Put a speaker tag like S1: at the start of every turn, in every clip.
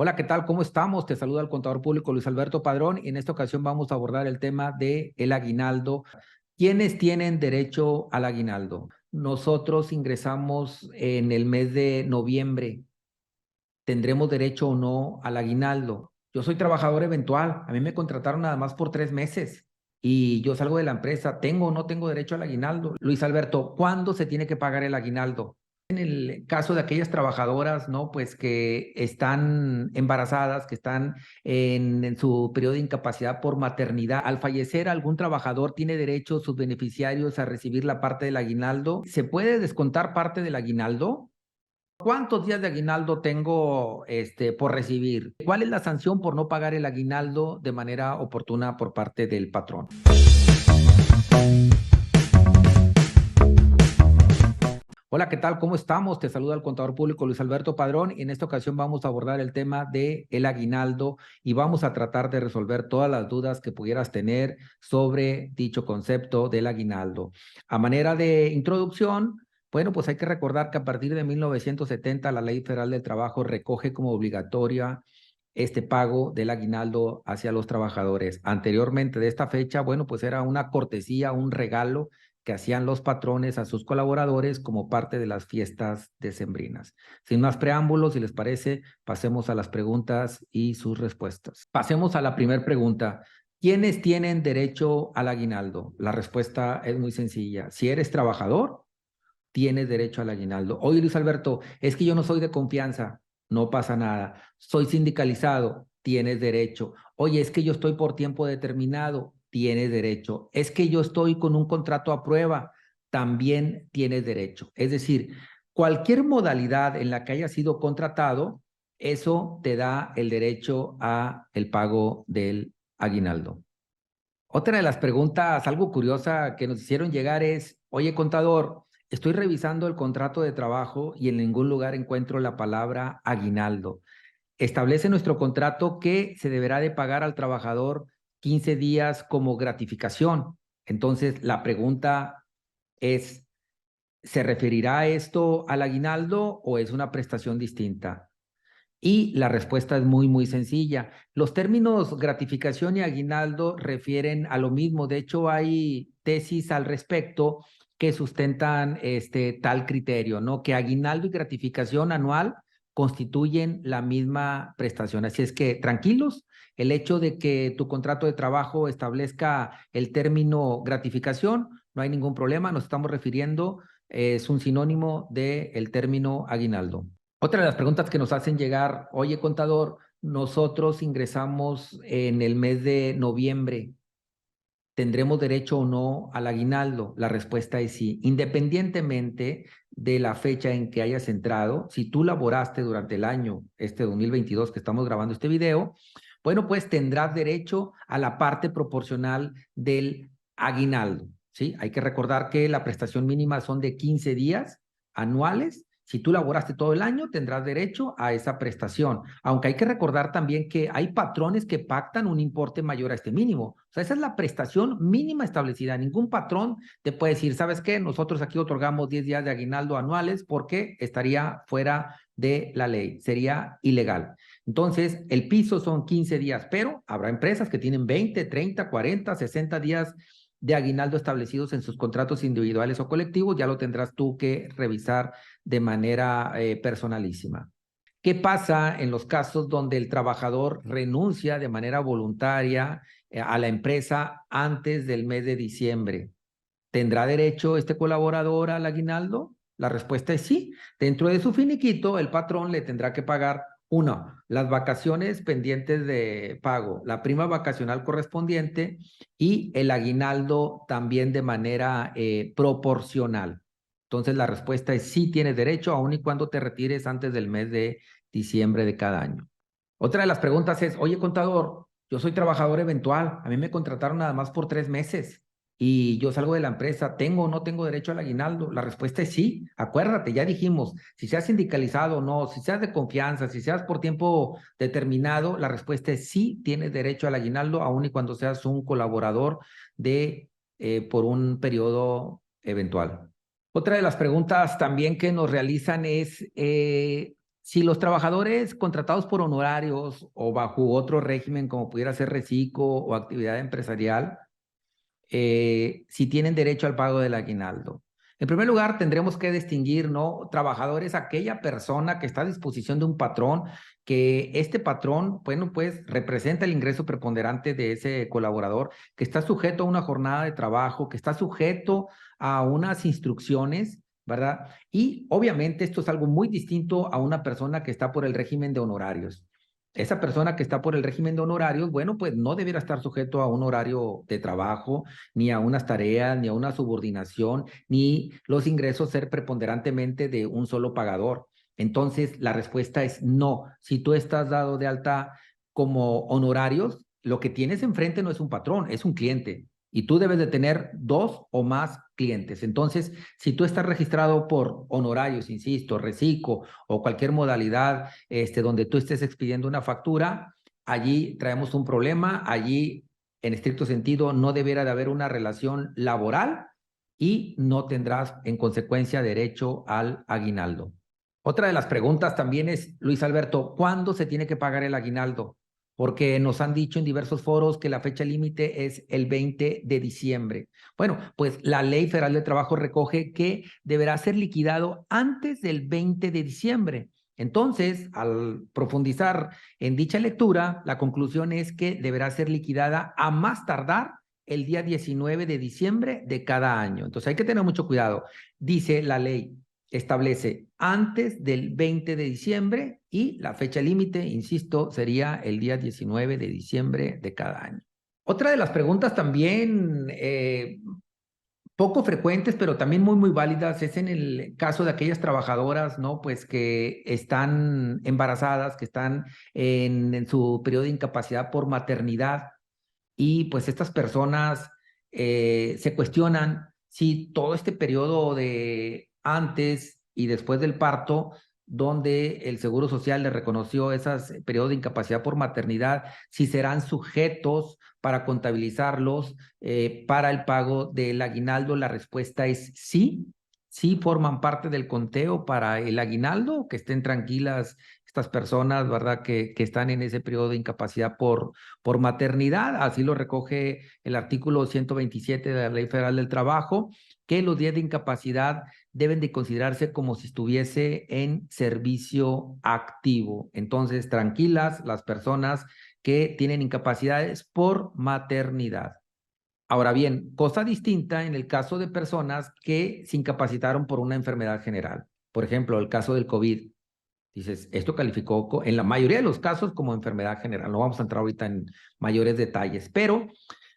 S1: Hola, ¿qué tal? ¿Cómo estamos? Te saluda el contador público Luis Alberto Padrón y en esta ocasión vamos a abordar el tema de el aguinaldo. ¿Quiénes tienen derecho al aguinaldo? Nosotros ingresamos en el mes de noviembre. ¿Tendremos derecho o no al aguinaldo? Yo soy trabajador eventual. A mí me contrataron nada más por 3 meses y yo salgo de la empresa. ¿Tengo o no tengo derecho al aguinaldo? Luis Alberto, ¿cuándo se tiene que pagar el aguinaldo? En el caso de aquellas trabajadoras, ¿no? Pues que están embarazadas, que están en su periodo de incapacidad por maternidad. Al fallecer algún trabajador, ¿tiene derecho sus beneficiarios a recibir la parte del aguinaldo? ¿Se puede descontar parte del aguinaldo? ¿Cuántos días de aguinaldo tengo por recibir? ¿Cuál es la sanción por no pagar el aguinaldo de manera oportuna por parte del patrón? Hola, ¿qué tal? ¿Cómo estamos? Te saluda el contador público Luis Alberto Padrón y en esta ocasión vamos a abordar el tema de el aguinaldo y vamos a tratar de resolver todas las dudas que pudieras tener sobre dicho concepto del aguinaldo. A manera de introducción, bueno, pues hay que recordar que a partir de 1970 la Ley Federal del Trabajo recoge como obligatoria este pago del aguinaldo hacia los trabajadores. Anteriormente de esta fecha, bueno, pues era una cortesía, un regalo que hacían los patrones a sus colaboradores como parte de las fiestas decembrinas. Sin más preámbulos, si les parece, pasemos a las preguntas y sus respuestas. Pasemos a la primera pregunta. ¿Quiénes tienen derecho al aguinaldo? La respuesta es muy sencilla. Si eres trabajador, tienes derecho al aguinaldo. Oye, Luis Alberto, es que yo no soy de confianza. No pasa nada. Soy sindicalizado. Tienes derecho. Oye, es que yo estoy por tiempo determinado. Tienes derecho. Es que yo estoy con un contrato a prueba. También tienes derecho. Es decir, cualquier modalidad en la que hayas sido contratado, eso te da el derecho a el pago del aguinaldo. Otra de las preguntas, algo curiosa que nos hicieron llegar es, oye, contador, estoy revisando el contrato de trabajo y en ningún lugar encuentro la palabra aguinaldo. Establece nuestro contrato que se deberá de pagar al trabajador 15 días como gratificación. Entonces, la pregunta es, ¿se referirá esto al aguinaldo o es una prestación distinta? Y la respuesta es muy, muy sencilla. Los términos gratificación y aguinaldo refieren a lo mismo. De hecho, hay tesis al respecto que sustentan tal criterio, ¿no? Que aguinaldo y gratificación anual constituyen la misma prestación. Así es que tranquilos, el hecho de que tu contrato de trabajo establezca el término gratificación, no hay ningún problema, nos estamos refiriendo, es un sinónimo del término aguinaldo. Otra de las preguntas que nos hacen llegar, oye, contador, nosotros ingresamos en el mes de noviembre, ¿tendremos derecho o no al aguinaldo? La respuesta es sí. Independientemente de la fecha en que hayas entrado, si tú laboraste durante el año, 2022 que estamos grabando este video, bueno, pues tendrás derecho a la parte proporcional del aguinaldo, ¿sí? Hay que recordar que la prestación mínima son de 15 días anuales. Si tú laboraste todo el año, tendrás derecho a esa prestación. Aunque hay que recordar también que hay patrones que pactan un importe mayor a este mínimo. O sea, esa es la prestación mínima establecida. Ningún patrón te puede decir, ¿sabes qué? Nosotros aquí otorgamos 10 días de aguinaldo anuales porque estaría fuera de la ley. Sería ilegal. Entonces, el piso son 15 días, pero habrá empresas que tienen 20, 30, 40, 60 días de aguinaldo establecidos en sus contratos individuales o colectivos. Ya lo tendrás tú que revisar de manera personalísima. ¿Qué pasa en los casos donde el trabajador renuncia de manera voluntaria a la empresa antes del mes de diciembre? ¿Tendrá derecho este colaborador al aguinaldo? La respuesta es sí. Dentro de su finiquito, el patrón le tendrá que pagar, uno, las vacaciones pendientes de pago, la prima vacacional correspondiente y el aguinaldo también de manera proporcional. Entonces, la respuesta es sí tienes derecho, aun y cuando te retires antes del mes de diciembre de cada año. Otra de las preguntas es, oye, contador, yo soy trabajador eventual, a mí me contrataron nada más por 3 meses y yo salgo de la empresa, ¿tengo o no tengo derecho al aguinaldo? La respuesta es sí. Acuérdate, ya dijimos, si seas sindicalizado o no, si seas de confianza, si seas por tiempo determinado, la respuesta es sí, tienes derecho al aguinaldo, aun y cuando seas un colaborador por un periodo eventual. Otra de las preguntas también que nos realizan es, Si los trabajadores contratados por honorarios o bajo otro régimen, como pudiera ser reciclo o actividad empresarial, si tienen derecho al pago del aguinaldo. En primer lugar, tendremos que distinguir, ¿no? Trabajador es aquella persona que está a disposición de un patrón, que este patrón, bueno, pues representa el ingreso preponderante de ese colaborador, que está sujeto a una jornada de trabajo, que está sujeto a unas instrucciones, ¿verdad? Y obviamente esto es algo muy distinto a una persona que está por el régimen de honorarios. Esa persona que está por el régimen de honorarios, bueno, pues no debiera estar sujeto a un horario de trabajo, ni a unas tareas, ni a una subordinación, ni los ingresos ser preponderantemente de un solo pagador. Entonces, la respuesta es no. Si tú estás dado de alta como honorarios, lo que tienes enfrente no es un patrón, es un cliente. Y tú debes de tener dos o más clientes. Entonces, si tú estás registrado por honorarios, insisto, reciclo o cualquier modalidad donde tú estés expidiendo una factura, allí traemos un problema, allí en estricto sentido no debiera de haber una relación laboral y no tendrás en consecuencia derecho al aguinaldo. Otra de las preguntas también es, Luis Alberto, ¿cuándo se tiene que pagar el aguinaldo? Porque nos han dicho en diversos foros que la fecha límite es el 20 de diciembre. Bueno, pues la Ley Federal de Trabajo recoge que deberá ser liquidado antes del 20 de diciembre. Entonces, al profundizar en dicha lectura, la conclusión es que deberá ser liquidada a más tardar el día 19 de diciembre de cada año. Entonces, hay que tener mucho cuidado. Dice la ley, establece antes del 20 de diciembre y la fecha límite, insisto, sería el día 19 de diciembre de cada año. Otra de las preguntas también poco frecuentes, pero también muy válidas, es en el caso de aquellas trabajadoras, ¿no? Pues que están embarazadas, que están en su periodo de incapacidad por maternidad y pues estas personas se cuestionan si todo este periodo de antes y después del parto, donde el Seguro Social le reconoció ese periodo de incapacidad por maternidad, si serán sujetos para contabilizarlos para el pago del aguinaldo. La respuesta es sí, sí forman parte del conteo para el aguinaldo, que estén tranquilas estas personas, ¿verdad? Que están en ese periodo de incapacidad por maternidad, así lo recoge el artículo 127 de la Ley Federal del Trabajo, que los días de incapacidad deben de considerarse como si estuviese en servicio activo. Entonces, tranquilas las personas que tienen incapacidades por maternidad. Ahora bien, cosa distinta en el caso de personas que se incapacitaron por una enfermedad general. Por ejemplo, el caso del COVID. Dices, esto calificó en la mayoría de los casos como enfermedad general. No vamos a entrar ahorita en mayores detalles, pero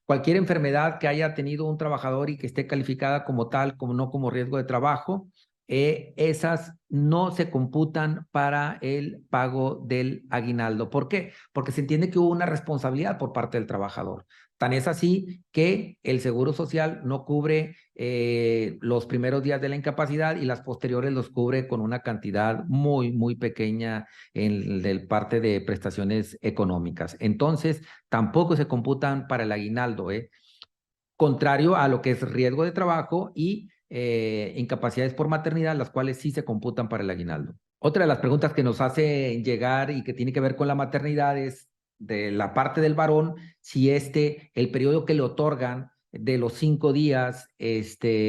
S1: cualquier enfermedad que haya tenido un trabajador y que esté calificada como tal, como no como riesgo de trabajo, esas no se computan para el pago del aguinaldo. ¿Por qué? Porque se entiende que hubo una responsabilidad por parte del trabajador. Tan es así que el Seguro Social no cubre los primeros días de la incapacidad y las posteriores los cubre con una cantidad muy pequeña en parte de prestaciones económicas. Entonces, tampoco se computan para el aguinaldo, contrario a lo que es riesgo de trabajo y incapacidades por maternidad, las cuales sí se computan para el aguinaldo. Otra de las preguntas que nos hace llegar y que tiene que ver con la maternidad es de la parte del varón, si el periodo que le otorgan de los 5 días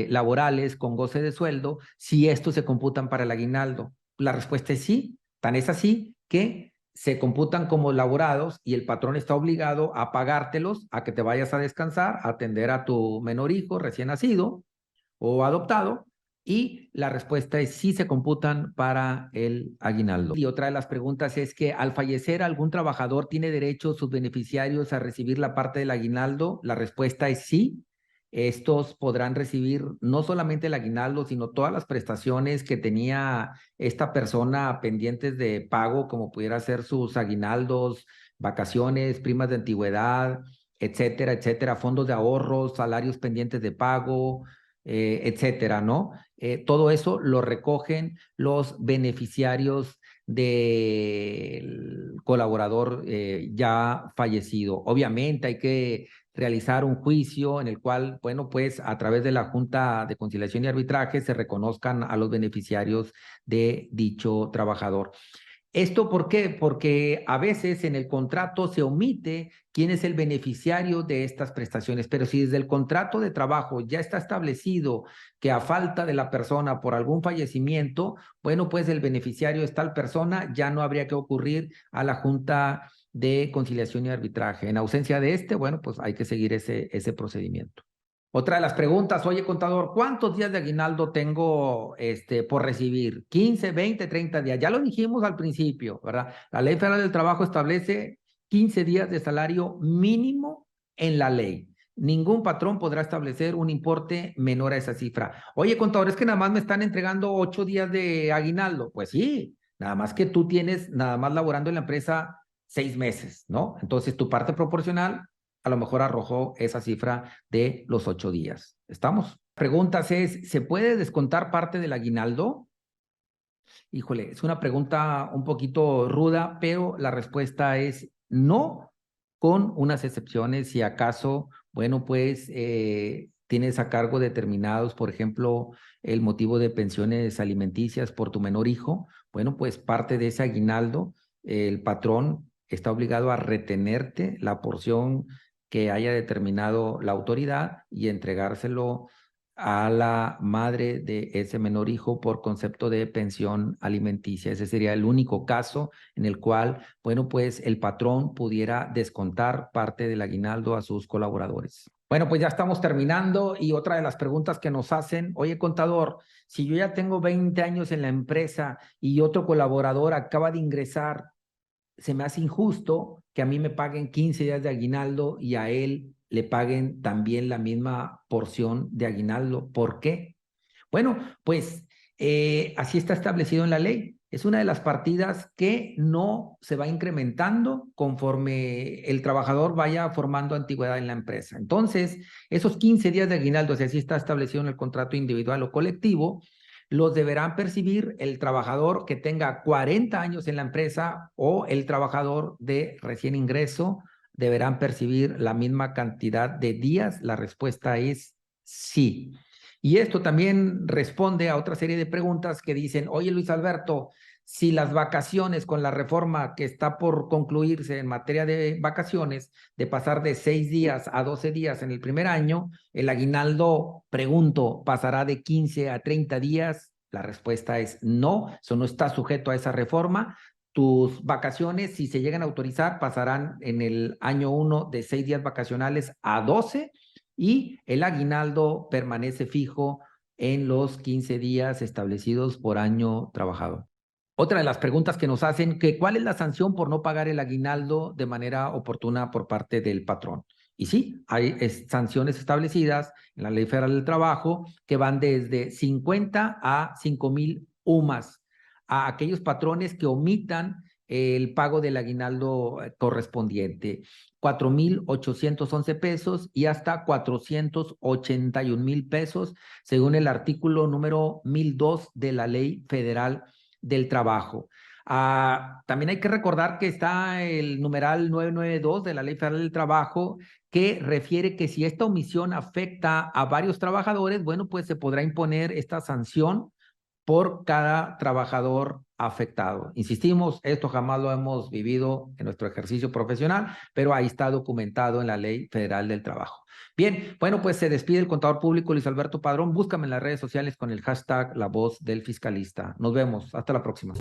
S1: laborales con goce de sueldo, si estos se computan para el aguinaldo. La respuesta es sí, tan es así que se computan como laborados y el patrón está obligado a pagártelos, a que te vayas a descansar, a atender a tu menor hijo recién nacido o adoptado, y la respuesta es sí se computan para el aguinaldo. Y otra de las preguntas es que al fallecer algún trabajador tiene derecho sus beneficiarios a recibir la parte del aguinaldo. La respuesta es sí. Estos podrán recibir no solamente el aguinaldo, sino todas las prestaciones que tenía esta persona pendientes de pago, como pudiera ser sus aguinaldos, vacaciones, primas de antigüedad, etcétera, fondos de ahorros, salarios pendientes de pago, etcétera, ¿no? Todo eso lo recogen los beneficiarios del colaborador ya fallecido. Obviamente hay que realizar un juicio en el cual, bueno, pues a través de la Junta de Conciliación y Arbitraje se reconozcan a los beneficiarios de dicho trabajador. ¿Esto por qué? Porque a veces en el contrato se omite quién es el beneficiario de estas prestaciones, pero si desde el contrato de trabajo ya está establecido que a falta de la persona por algún fallecimiento, bueno, pues el beneficiario es tal persona, ya no habría que ocurrir a la Junta de Conciliación y Arbitraje. En ausencia de este, bueno, pues hay que seguir ese procedimiento. Otra de las preguntas, oye, contador, ¿cuántos días de aguinaldo tengo por recibir? 15, 20, 30 días. Ya lo dijimos al principio, ¿verdad? La Ley Federal del Trabajo establece 15 días de salario mínimo en la ley. Ningún patrón podrá establecer un importe menor a esa cifra. Oye, contador, es que nada más me están entregando 8 días de aguinaldo. Pues sí, nada más que tú tienes, nada más laborando en la empresa 6 meses, ¿no? Entonces tu parte proporcional a lo mejor arrojó esa cifra de los 8 días. ¿Estamos? Preguntas es, ¿se puede descontar parte del aguinaldo? Híjole, es una pregunta un poquito ruda, pero la respuesta es no, con unas excepciones. Si acaso, bueno, pues tienes a cargo determinados, por ejemplo, el motivo de pensiones alimenticias por tu menor hijo, bueno, pues parte de ese aguinaldo, el patrón está obligado a retenerte la porción que haya determinado la autoridad y entregárselo a la madre de ese menor hijo por concepto de pensión alimenticia. Ese sería el único caso en el cual, bueno, pues el patrón pudiera descontar parte del aguinaldo a sus colaboradores. Bueno, pues ya estamos terminando y otra de las preguntas que nos hacen, oye, contador, si yo ya tengo 20 años en la empresa y otro colaborador acaba de ingresar, se me hace injusto que a mí me paguen 15 días de aguinaldo y a él le paguen también la misma porción de aguinaldo. ¿Por qué? Bueno, pues así está establecido en la ley. Es una de las partidas que no se va incrementando conforme el trabajador vaya formando antigüedad en la empresa. Entonces, esos 15 días de aguinaldo, si así está establecido en el contrato individual o colectivo, los deberán percibir el trabajador que tenga 40 años en la empresa o el trabajador de recién ingreso deberán percibir la misma cantidad de días. La respuesta es sí. Y esto también responde a otra serie de preguntas que dicen, oye Luis Alberto, si las vacaciones con la reforma que está por concluirse en materia de vacaciones, de pasar de 6 días a 12 días en el primer año, el aguinaldo, pregunto, ¿pasará de 15 a 30 días? La respuesta es no, eso no está sujeto a esa reforma. Tus vacaciones, si se llegan a autorizar, pasarán en el año 1 de 6 días vacacionales a 12 y el aguinaldo permanece fijo en los 15 días establecidos por año trabajado. Otra de las preguntas que nos hacen, que ¿cuál es la sanción por no pagar el aguinaldo de manera oportuna por parte del patrón? Y sí, hay sanciones establecidas en la Ley Federal del Trabajo que van desde 50 a 5,000 UMAS a aquellos patrones que omitan el pago del aguinaldo correspondiente. 4,811 pesos y hasta 481,000 pesos, según el artículo número 1002 de la Ley Federal del Trabajo. También hay que recordar que está el numeral 992 de la Ley Federal del Trabajo que refiere que si esta omisión afecta a varios trabajadores, bueno, pues se podrá imponer esta sanción por cada trabajador afectado. Insistimos, esto jamás lo hemos vivido en nuestro ejercicio profesional, pero ahí está documentado en la Ley Federal del Trabajo. Bien, bueno, pues se despide el contador público Luis Alberto Padrón. Búscame en las redes sociales con el hashtag La Voz del Fiscalista. Nos vemos. Hasta la próxima.